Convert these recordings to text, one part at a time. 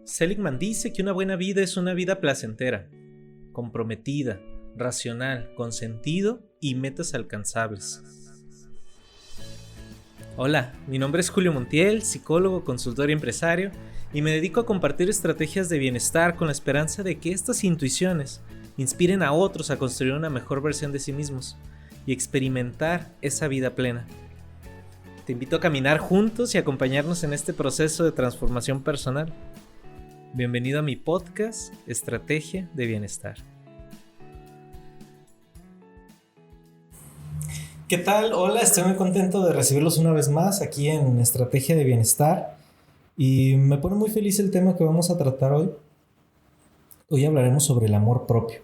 Seligman dice que una buena vida es una vida placentera, comprometida, racional, con sentido y metas alcanzables. Hola, mi nombre es Julio Montiel, psicólogo, consultor y empresario, y me dedico a compartir estrategias de bienestar con la esperanza de que estas intuiciones inspiren a otros a construir una mejor versión de sí mismos y experimentar esa vida plena. Te invito a caminar juntos y acompañarnos en este proceso de transformación personal. Bienvenido a mi podcast, Estrategia de Bienestar. ¿Qué tal? Hola, estoy muy contento de recibirlos una vez más aquí en Estrategia de Bienestar. Y me pone muy feliz el tema que vamos a tratar hoy. Hoy hablaremos sobre el amor propio.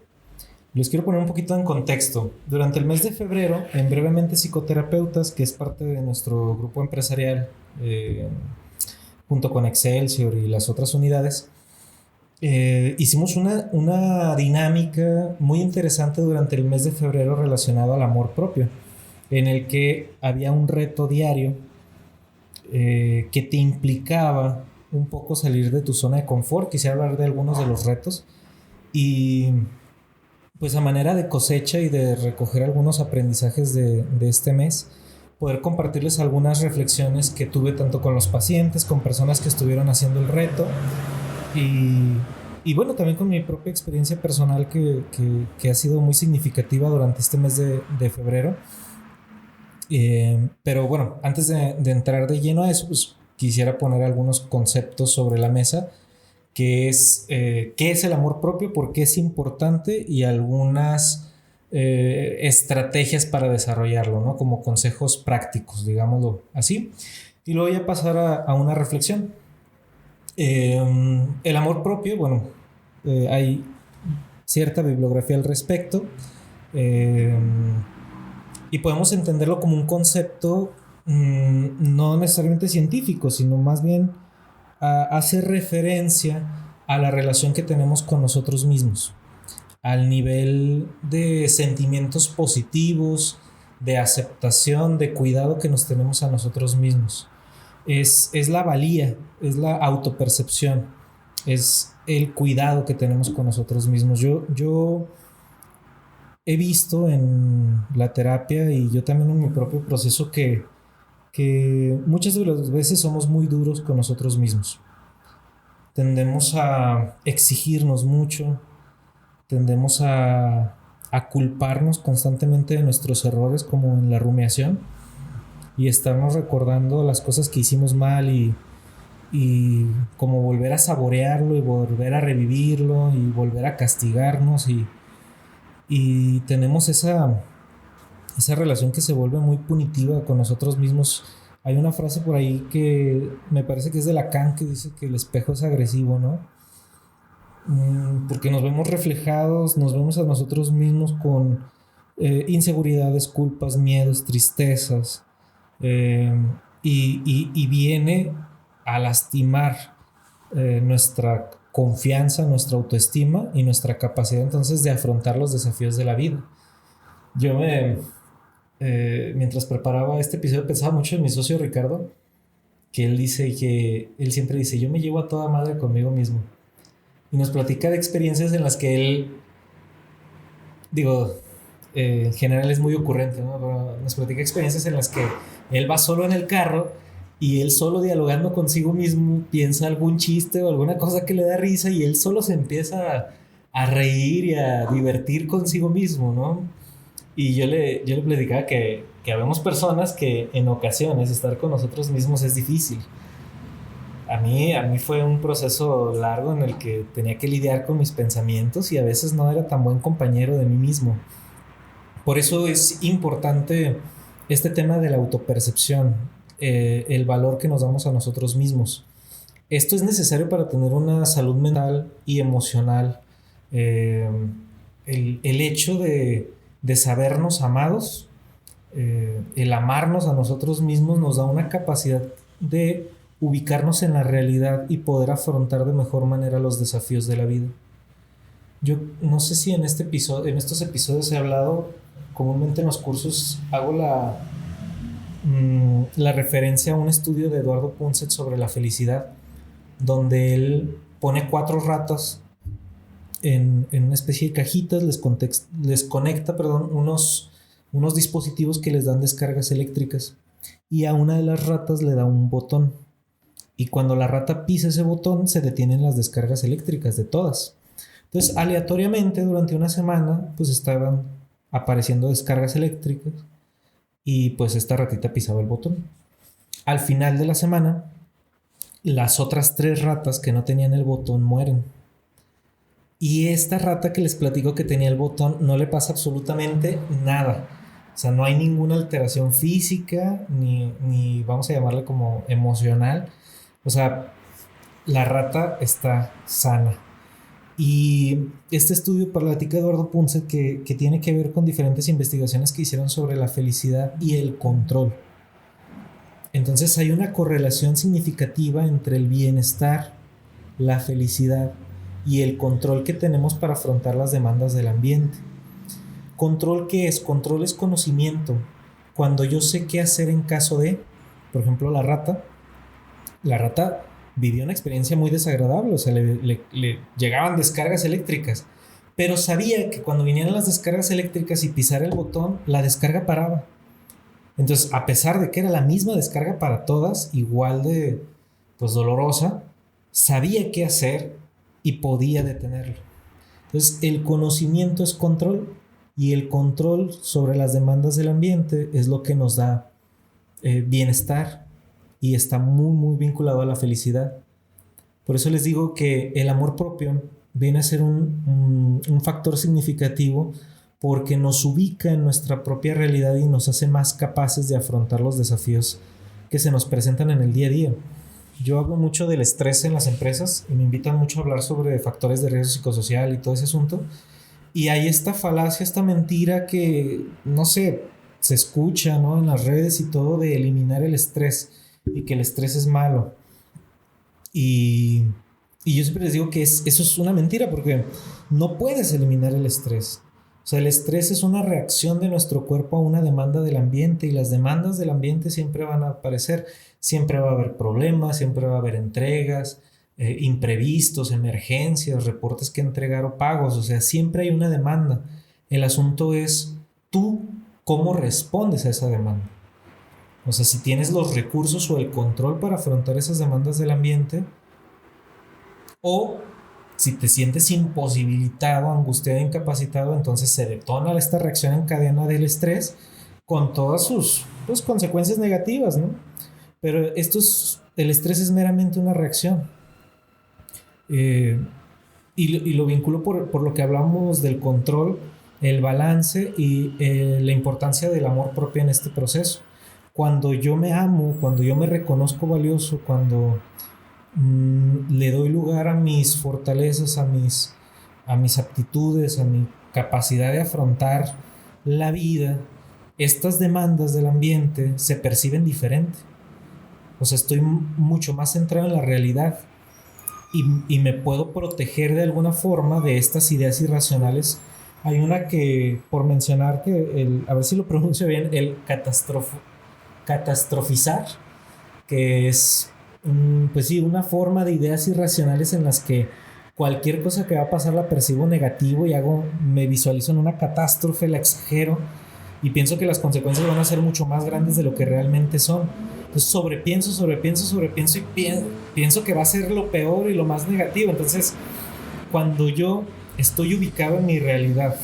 Les quiero poner un poquito en contexto. Durante el mes de febrero, en Brevemente Psicoterapeutas, que es parte de nuestro grupo empresarial, junto con Excelsior y las otras unidades, hicimos una dinámica muy interesante durante el mes de febrero relacionado al amor propio, en el que había un reto diario que te implicaba un poco salir de tu zona de confort. Quisiera hablar de algunos de los retos y pues a manera de cosecha y de recoger algunos aprendizajes de este mes, poder compartirles algunas reflexiones que tuve tanto con los pacientes, con personas que estuvieron haciendo el reto y bueno, también con mi propia experiencia personal que ha sido muy significativa durante este mes de febrero. Pero bueno, antes de entrar de lleno a eso, pues quisiera poner algunos conceptos sobre la mesa, que es qué es el amor propio, por qué es importante y algunas estrategias para desarrollarlo, ¿no? Como consejos prácticos, digámoslo así. Y luego voy a pasar a una reflexión. El amor propio, bueno, hay cierta bibliografía al respecto. Y podemos entenderlo como un concepto no necesariamente científico, sino más bien hace referencia a la relación que tenemos con nosotros mismos, al nivel de sentimientos positivos, de aceptación, de cuidado que nos tenemos a nosotros mismos. Es la valía, es la autopercepción, es el cuidado que tenemos con nosotros mismos. Yo he visto en la terapia y yo también en mi propio proceso que muchas de las veces somos muy duros con nosotros mismos. Tendemos a exigirnos mucho, tendemos a culparnos constantemente de nuestros errores, como en la rumiación, y estarnos recordando las cosas que hicimos mal y como volver a saborearlo y volver a revivirlo y volver a castigarnos y tenemos esa relación que se vuelve muy punitiva con nosotros mismos. Hay una frase por ahí que me parece que es de Lacan, que dice que el espejo es agresivo, ¿no? Porque nos vemos reflejados, nos vemos a nosotros mismos con inseguridades, culpas, miedos, tristezas, y viene a lastimar nuestra confianza, nuestra autoestima y nuestra capacidad entonces de afrontar los desafíos de la vida. Yo mientras preparaba este episodio pensaba mucho en mi socio Ricardo, que él siempre dice: yo me llevo a toda madre conmigo mismo, y nos platica de experiencias en las que él, en general es muy ocurrente, ¿no? Pero nos platica experiencias en las que él va solo en el carro y él solo dialogando consigo mismo piensa algún chiste o alguna cosa que le da risa y él solo se empieza a reír y a divertir consigo mismo, ¿no? Y yo le platicaba que habemos personas que en ocasiones estar con nosotros mismos es difícil. A mí fue un proceso largo en el que tenía que lidiar con mis pensamientos y a veces no era tan buen compañero de mí mismo. Por eso es importante este tema de la autopercepción, el valor que nos damos a nosotros mismos. Esto es necesario para tener una salud mental y emocional. El hecho de sabernos amados, el amarnos a nosotros mismos nos da una capacidad de ubicarnos en la realidad y poder afrontar de mejor manera los desafíos de la vida. Yo no sé si en estos episodios he hablado, comúnmente en los cursos hago la referencia a un estudio de Eduardo Punset sobre la felicidad, donde él pone 4 ratas en una especie de cajitas, les conecta, unos dispositivos que les dan descargas eléctricas, y a una de las ratas le da un botón, y cuando la rata pisa ese botón se detienen las descargas eléctricas de todas. Entonces, aleatoriamente durante una semana pues estaban apareciendo descargas eléctricas, y pues esta ratita pisaba el botón. Al final de la semana, las otras 3 ratas que no tenían el botón mueren. Y esta rata que les platico que tenía el botón, no le pasa absolutamente nada. O sea, no hay ninguna alteración física, ni vamos a llamarle como emocional. O sea, la rata está sana. Y este estudio platica Eduardo Punset que tiene que ver con diferentes investigaciones que hicieron sobre la felicidad y el control. Entonces hay una correlación significativa entre el bienestar, la felicidad y el control que tenemos para afrontar las demandas del ambiente. ¿Control qué es? Control es conocimiento. Cuando yo sé qué hacer en caso de, por ejemplo, la rata vivió una experiencia muy desagradable, o sea, le llegaban descargas eléctricas, pero sabía que cuando vinieran las descargas eléctricas y pisara el botón, la descarga paraba. Entonces, a pesar de que era la misma descarga para todas, igual de pues dolorosa, sabía qué hacer y podía detenerlo. Entonces, el conocimiento es control, y el control sobre las demandas del ambiente es lo que nos da bienestar, y está muy muy vinculado a la felicidad. Por eso les digo que el amor propio viene a ser un factor significativo, porque nos ubica en nuestra propia realidad y nos hace más capaces de afrontar los desafíos que se nos presentan en el día a día. Yo hablo mucho del estrés en las empresas y me invitan mucho a hablar sobre factores de riesgo psicosocial y todo ese asunto. Y hay esta falacia, esta mentira que, no sé, se escucha, ¿no?, en las redes y todo, de eliminar el estrés y que el estrés es malo. Y yo siempre les digo que eso es una mentira, porque no puedes eliminar el estrés. O sea, el estrés es una reacción de nuestro cuerpo a una demanda del ambiente, y las demandas del ambiente siempre van a aparecer. Siempre va a haber problemas, siempre va a haber entregas, imprevistos, emergencias, reportes que entregar o pagos. O sea, siempre hay una demanda. El asunto es tú cómo respondes a esa demanda. O sea, si tienes los recursos o el control para afrontar esas demandas del ambiente, o si te sientes imposibilitado, angustiado, incapacitado, entonces se detona esta reacción en cadena del estrés con todas sus pues, consecuencias negativas, ¿no? Pero el estrés es meramente una reacción. Y lo vinculo por lo que hablamos del control, el balance y la importancia del amor propio en este proceso. Cuando yo me amo, cuando yo me reconozco valioso, cuando le doy lugar a mis fortalezas, a mis aptitudes, a mi capacidad de afrontar la vida, estas demandas del ambiente se perciben diferente. O sea, estoy mucho más centrado en la realidad, y me puedo proteger de alguna forma de estas ideas irracionales. Hay una que, por mencionar, a ver si lo pronuncio bien, el catastrofizar, que es pues sí, una forma de ideas irracionales en las que cualquier cosa que va a pasar la percibo negativo y me visualizo en una catástrofe, la exagero y pienso que las consecuencias van a ser mucho más grandes de lo que realmente son. Entonces sobrepienso y pienso que va a ser lo peor y lo más negativo. Entonces, cuando yo estoy ubicado en mi realidad,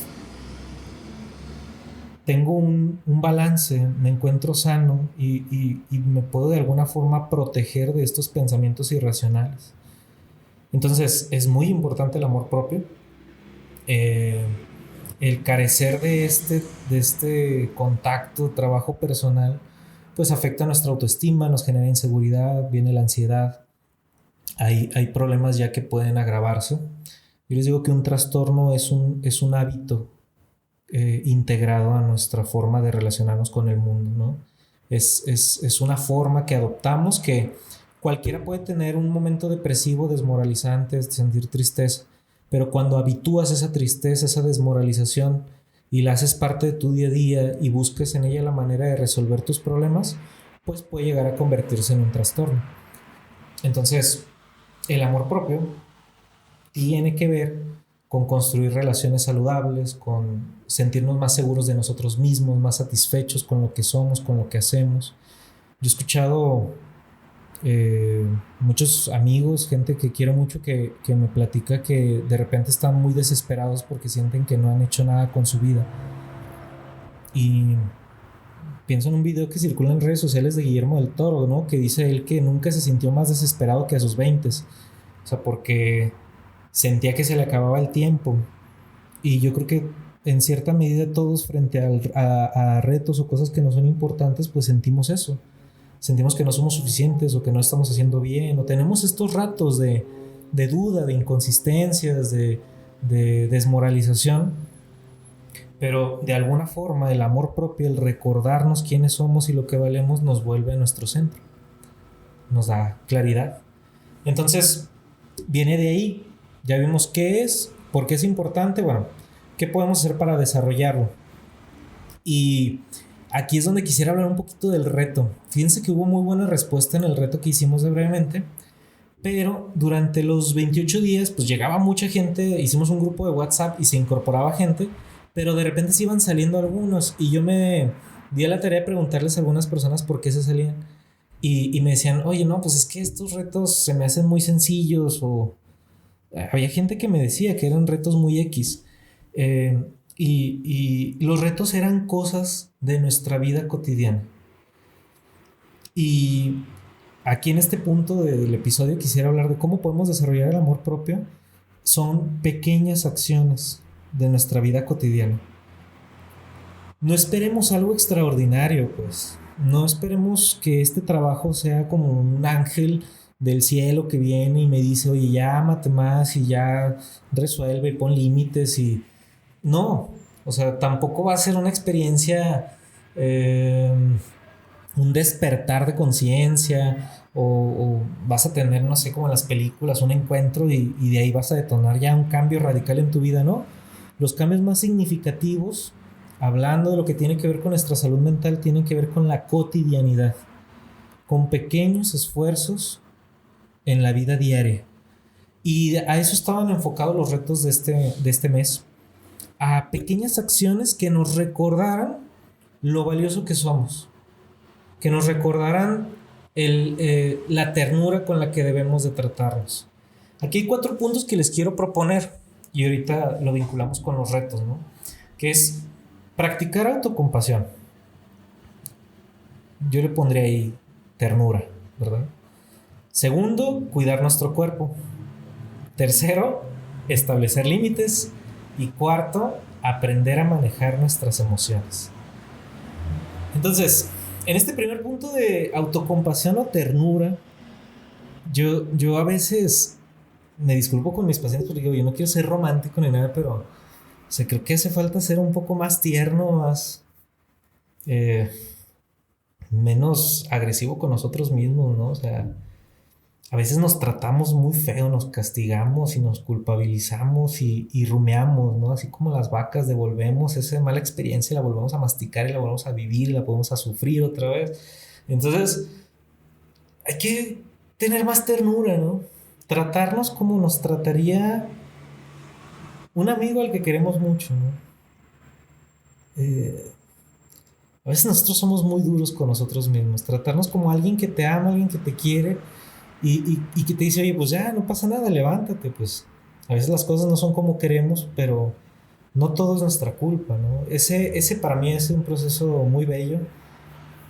tengo un balance, me encuentro sano y me puedo de alguna forma proteger de estos pensamientos irracionales. Entonces es muy importante el amor propio. El carecer de este contacto, trabajo personal, pues afecta nuestra autoestima, nos genera inseguridad, viene la ansiedad. Hay problemas ya que pueden agravarse. Yo les digo que un trastorno es un hábito integrado a nuestra forma de relacionarnos con el mundo, ¿no? Es una forma que adoptamos, que cualquiera puede tener un momento depresivo, desmoralizante, sentir tristeza, pero cuando habitúas esa tristeza, esa desmoralización y la haces parte de tu día a día y busques en ella la manera de resolver tus problemas, pues puede llegar a convertirse en un trastorno. Entonces, el amor propio tiene que ver con construir relaciones saludables, con sentirnos más seguros de nosotros mismos, más satisfechos con lo que somos, con lo que hacemos. Yo he escuchado muchos amigos, gente que quiero mucho, que me platica que de repente están muy desesperados porque sienten que no han hecho nada con su vida. Y pienso en un video que circula en redes sociales de Guillermo del Toro, ¿no? Que dice él que nunca se sintió más desesperado que a sus 20. O sea, porque sentía que se le acababa el tiempo. Y yo creo que en cierta medida todos frente a retos o cosas que no son importantes, pues sentimos eso. Sentimos que no somos suficientes o que no estamos haciendo bien, o tenemos estos ratos de duda, de inconsistencias, de desmoralización. Pero de alguna forma el amor propio, el recordarnos quiénes somos y lo que valemos, nos vuelve a nuestro centro, nos da claridad. Entonces viene de ahí. Ya vimos qué es, por qué es importante, bueno, qué podemos hacer para desarrollarlo. Y aquí es donde quisiera hablar un poquito del reto. Fíjense que hubo muy buena respuesta en el reto que hicimos de brevemente, pero durante los 28 días pues llegaba mucha gente, hicimos un grupo de WhatsApp y se incorporaba gente, pero de repente se iban saliendo algunos y yo me di a la tarea de preguntarles a algunas personas por qué se salían. Y me decían, oye, no, pues es que estos retos se me hacen muy sencillos, o había gente que me decía que eran retos muy X. Y los retos eran cosas de nuestra vida cotidiana. Y aquí en este punto del episodio quisiera hablar de cómo podemos desarrollar el amor propio. Son pequeñas acciones de nuestra vida cotidiana. No esperemos algo extraordinario, pues. No esperemos que este trabajo sea como un ángel del cielo que viene y me dice, oye, ya ámate más y ya resuelve y pon límites y... No, o sea, tampoco va a ser una experiencia, un despertar de conciencia o vas a tener, no sé, como en las películas, un encuentro y de ahí vas a detonar ya un cambio radical en tu vida, ¿no? Los cambios más significativos, hablando de lo que tiene que ver con nuestra salud mental, tienen que ver con la cotidianidad, con pequeños esfuerzos en la vida diaria. Y a eso estaban enfocados los retos de este mes, a pequeñas acciones que nos recordaran lo valioso que somos, que nos recordaran la ternura con la que debemos de tratarnos. Aquí hay 4 puntos que les quiero proponer y ahorita lo vinculamos con los retos, ¿no? Que es practicar autocompasión. Yo le pondría ahí ternura, ¿verdad? Segundo, cuidar nuestro cuerpo. Tercero, establecer límites. Y cuarto, aprender a manejar nuestras emociones. Entonces, en este primer punto de autocompasión o ternura, yo a veces me disculpo con mis pacientes porque digo, yo no quiero ser romántico ni nada, pero o sea, creo que hace falta ser un poco más tierno, más menos agresivo con nosotros mismos, ¿no? O sea, a veces nos tratamos muy feo, nos castigamos y nos culpabilizamos y rumiamos, ¿no? Así como las vacas devolvemos esa mala experiencia y la volvemos a masticar y la volvemos a vivir y la podemos a sufrir otra vez. Entonces, hay que tener más ternura, ¿no? Tratarnos como nos trataría un amigo al que queremos mucho, ¿no? A veces nosotros somos muy duros con nosotros mismos. Tratarnos como alguien que te ama, alguien que te quiere y que te dice, oye, pues ya, no pasa nada, levántate, pues. A veces las cosas no son como queremos, pero no todo es nuestra culpa, ¿no? Ese para mí es un proceso muy bello,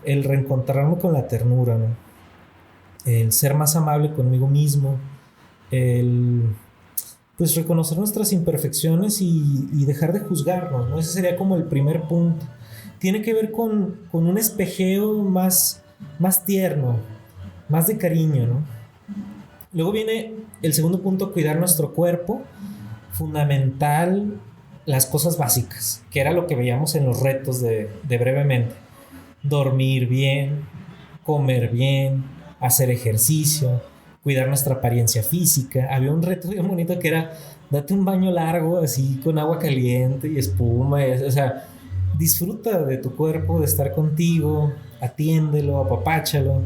el reencontrarme con la ternura, ¿no? El ser más amable conmigo mismo, el pues reconocer nuestras imperfecciones y dejar de juzgarnos, ¿no? Ese sería como el primer punto. Tiene que ver con un espejeo más tierno, más de cariño, ¿no? Luego viene el segundo punto, cuidar nuestro cuerpo. Fundamental, las cosas básicas, que era lo que veíamos en los retos de brevemente. Dormir bien, comer bien, hacer ejercicio, cuidar nuestra apariencia física. Había un reto bien bonito que era date un baño largo así con agua caliente y espuma, o sea, disfruta de tu cuerpo, de estar contigo, atiéndelo, apapáchalo,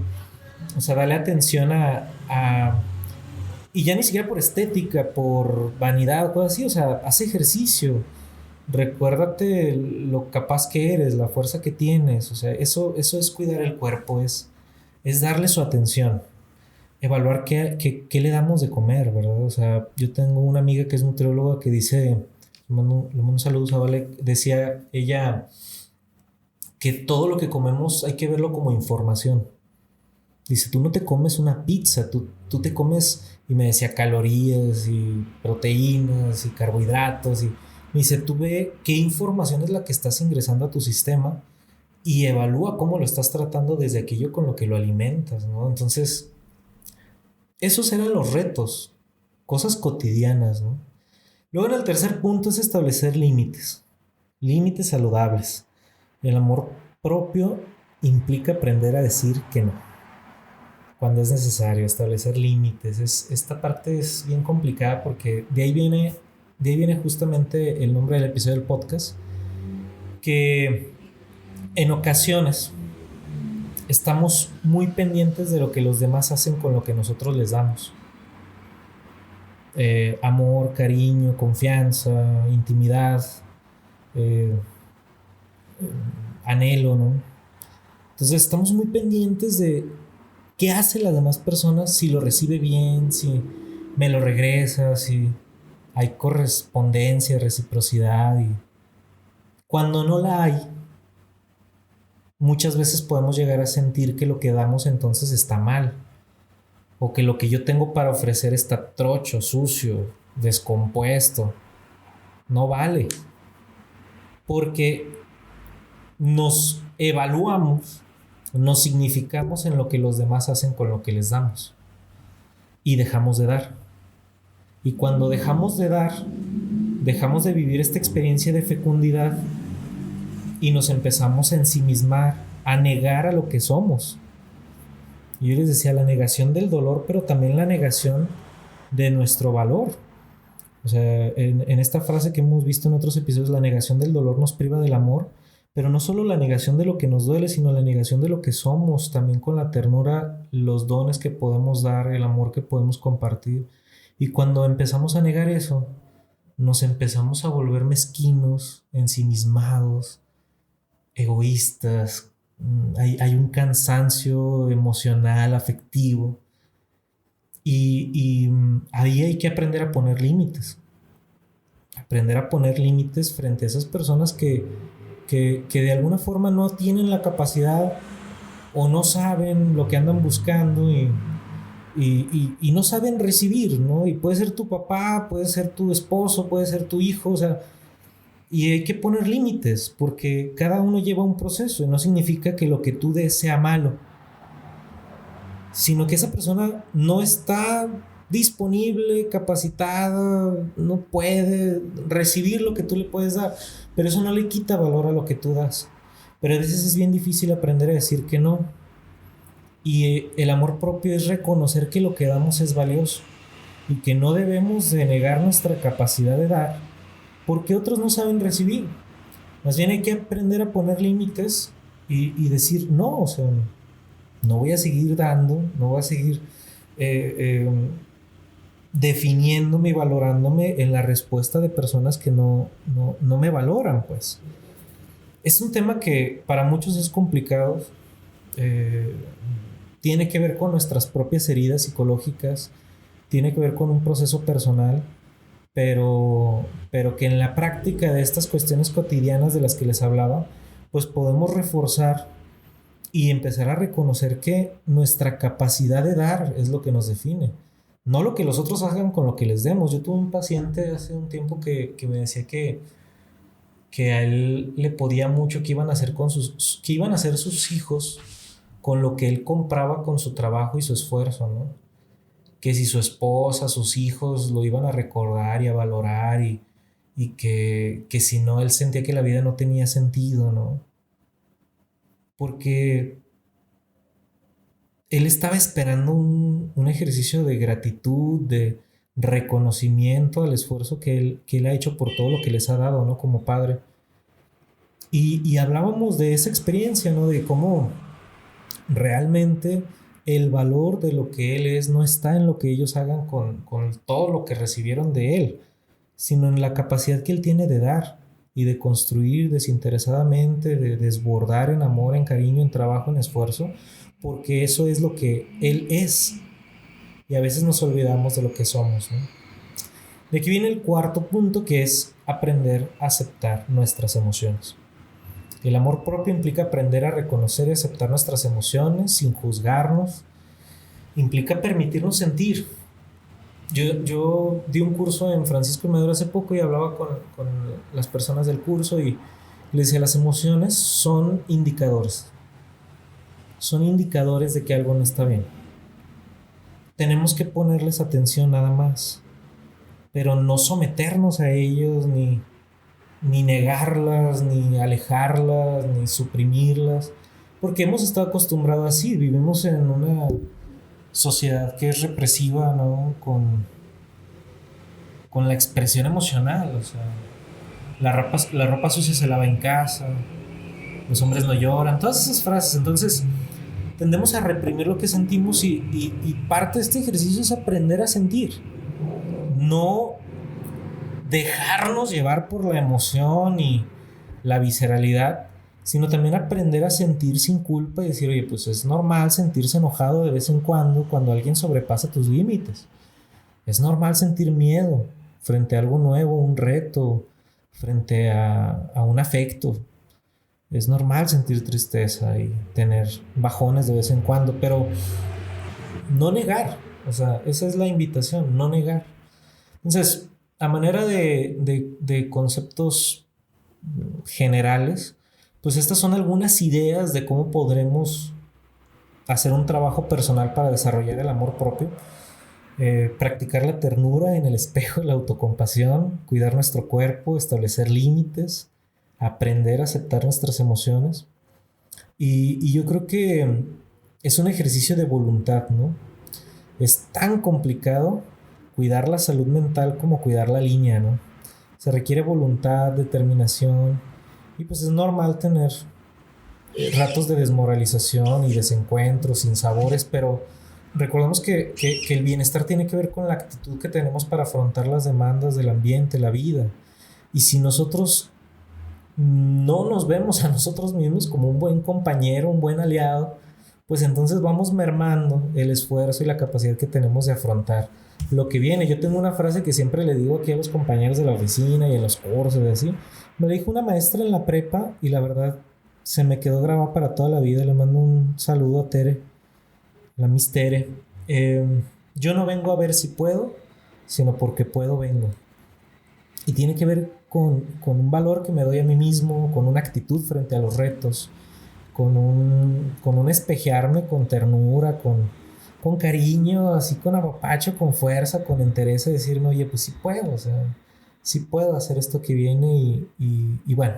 o sea, dale atención a Y ya ni siquiera por estética, por vanidad, cosas así. O sea, haz ejercicio. Recuérdate lo capaz que eres, la fuerza que tienes. O sea, eso es cuidar el cuerpo, es darle su atención. Evaluar qué le damos de comer, ¿verdad? O sea, yo tengo una amiga que es nutrióloga que dice, le mando un saludo a Vale, decía ella que todo lo que comemos hay que verlo como información. Dice, tú no te comes una pizza, tú te comes, y me decía, calorías y proteínas y carbohidratos. Y me dice, tú ve qué información es la que estás ingresando a tu sistema y evalúa cómo lo estás tratando desde aquello con lo que lo alimentas, ¿no? Entonces, esos eran los retos, cosas cotidianas, ¿no? Luego en el tercer punto es establecer límites, límites saludables. El amor propio implica aprender a decir que no cuando es necesario, establecer límites. Esta parte es bien complicada porque de ahí viene justamente el nombre del episodio del podcast, que en ocasiones estamos muy pendientes de lo que los demás hacen con lo que nosotros les damos. Amor, cariño, confianza, intimidad, eh, anhelo, ¿no? Entonces estamos muy pendientes de qué hace las demás personas, si lo recibe bien, si me lo regresa, si hay correspondencia, reciprocidad. Y cuando no la hay, muchas veces podemos llegar a sentir que lo que damos entonces está mal, o que lo que yo tengo para ofrecer está trocho, sucio, descompuesto, no vale, porque nos evaluamos, nos significamos en lo que los demás hacen con lo que les damos y dejamos de dar. Y cuando dejamos de dar, dejamos de vivir esta experiencia de fecundidad y nos empezamos a ensimismar, a negar a lo que somos. Y yo les decía, la negación del dolor, pero también la negación de nuestro valor. O sea, en esta frase que hemos visto en otros episodios, la negación del dolor nos priva del amor, pero no solo la negación de lo que nos duele, sino la negación de lo que somos, también con la ternura, los dones que podemos dar, el amor que podemos compartir. Y cuando empezamos a negar eso, nos empezamos a volver mezquinos, ensimismados, egoístas. Hay un cansancio emocional, afectivo. Y ahí hay que aprender a poner límites. Aprender a poner límites frente a esas personas que de alguna forma no tienen la capacidad o no saben lo que andan buscando y no saben recibir, ¿no? Y puede ser tu papá, puede ser tu esposo, puede ser tu hijo, o sea, y hay que poner límites porque cada uno lleva un proceso y no significa que lo que tú des sea malo, sino que esa persona no está disponible, capacitada, no puede recibir lo que tú le puedes dar, pero eso no le quita valor a lo que tú das. Pero a veces es bien difícil aprender a decir que no. Y el amor propio es reconocer que lo que damos es valioso y que no debemos de negar nuestra capacidad de dar porque otros no saben recibir. Más bien hay que aprender a poner límites y decir no, o sea, no voy a seguir dando, no voy a seguir eh, eh, definiéndome y valorándome en la respuesta de personas que no me valoran, pues. Es un tema que para muchos es complicado, eh, tiene que ver con nuestras propias heridas psicológicas, tiene que ver con un proceso personal, pero que en la práctica de estas cuestiones cotidianas de las que les hablaba, pues podemos reforzar y empezar a reconocer que nuestra capacidad de dar es lo que nos define, no lo que los otros hagan con lo que les demos. Yo tuve un paciente hace un tiempo que me decía que a él le podía mucho que iban a hacer que iban a hacer sus hijos con lo que él compraba con su trabajo y su esfuerzo, ¿no? Que si su esposa, sus hijos lo iban a recordar y a valorar y que si no, él sentía que la vida no tenía sentido, ¿no? Porque él estaba esperando un ejercicio de gratitud, de reconocimiento al esfuerzo que él ha hecho por todo lo que les ha dado, ¿no? Como padre. Y hablábamos de esa experiencia, ¿no? De cómo realmente el valor de lo que Él es no está en lo que ellos hagan con todo lo que recibieron de Él, sino en la capacidad que Él tiene de dar y de construir desinteresadamente, de desbordar en amor, en cariño, en trabajo, en esfuerzo, porque eso es lo que Él es. Y a veces nos olvidamos de lo que somos, ¿no? De aquí viene el cuarto punto, que es aprender a aceptar nuestras emociones. El amor propio implica aprender a reconocer y aceptar nuestras emociones sin juzgarnos. Implica permitirnos sentir. Yo di un curso en Francisco y Madero hace poco y hablaba con las personas del curso y les decía, las emociones son indicadores. Son indicadores de que algo no está bien. Tenemos que ponerles atención nada más, pero no someternos a ellos, ni negarlas, ni alejarlas, ni suprimirlas, porque hemos estado acostumbrados así. Vivimos en una sociedad que es represiva, ¿no? Con la expresión emocional, o sea, la ropa sucia se lava en casa, los hombres no lloran, todas esas frases. Entonces tendemos a reprimir lo que sentimos y parte de este ejercicio es aprender a sentir, no dejarnos llevar por la emoción y la visceralidad, sino también aprender a sentir sin culpa y decir, oye, pues es normal sentirse enojado de vez en cuando alguien sobrepasa tus límites. Es normal sentir miedo frente a algo nuevo, un reto, frente a un afecto. Es normal sentir tristeza y tener bajones de vez en cuando, pero no negar. O sea, esa es la invitación, no negar. Entonces, a manera de conceptos generales, pues estas son algunas ideas de cómo podremos hacer un trabajo personal para desarrollar el amor propio. Practicar la ternura en el espejo, la autocompasión, cuidar nuestro cuerpo, establecer límites, aprender a aceptar nuestras emociones. Y yo creo que es un ejercicio de voluntad, ¿no? Es tan complicado cuidar la salud mental como cuidar la línea, ¿no? Se requiere voluntad, determinación, y pues es normal tener ratos de desmoralización y desencuentros, sinsabores, pero recordemos que el bienestar tiene que ver con la actitud que tenemos para afrontar las demandas del ambiente, la vida. Y si nosotros no nos vemos a nosotros mismos como un buen compañero, un buen aliado, pues entonces vamos mermando el esfuerzo y la capacidad que tenemos de afrontar lo que viene. Yo tengo una frase que siempre le digo aquí a los compañeros de la oficina y en los cursos y así. Me lo dijo una maestra en la prepa y la verdad se me quedó grabada para toda la vida. Le mando un saludo a Tere, la Miss Tere. Yo no vengo a ver si puedo, sino porque puedo vengo. Y tiene que ver con un valor que me doy a mí mismo, con una actitud frente a los retos, con un espejearme con ternura, con cariño, así con apapacho, con fuerza, con entereza, decirme, oye, pues sí puedo, o sea, sí puedo hacer esto que viene y bueno,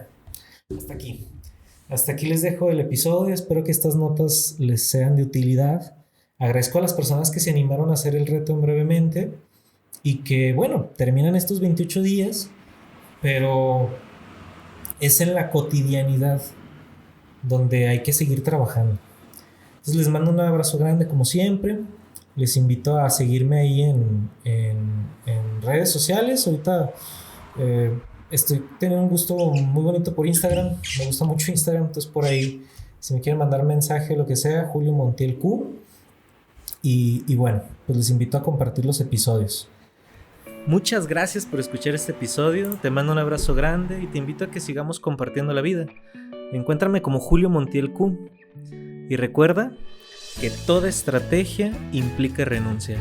hasta aquí. Hasta aquí les dejo el episodio, espero que estas notas les sean de utilidad. Agradezco a las personas que se animaron a hacer el reto en brevemente y que, bueno, terminan estos 28 días, pero es en la cotidianidad donde hay que seguir trabajando. Entonces les mando un abrazo grande como siempre. Les invito a seguirme ahí en redes sociales. Ahorita estoy teniendo un gusto muy bonito por Instagram. Me gusta mucho Instagram. Entonces por ahí, si me quieren mandar mensaje, lo que sea, Julio Montiel Q. Y bueno, pues les invito a compartir los episodios. Muchas gracias por escuchar este episodio. Te mando un abrazo grande y te invito a que sigamos compartiendo la vida. Encuéntrame como Julio Montiel Q. Y recuerda que toda estrategia implica renuncia.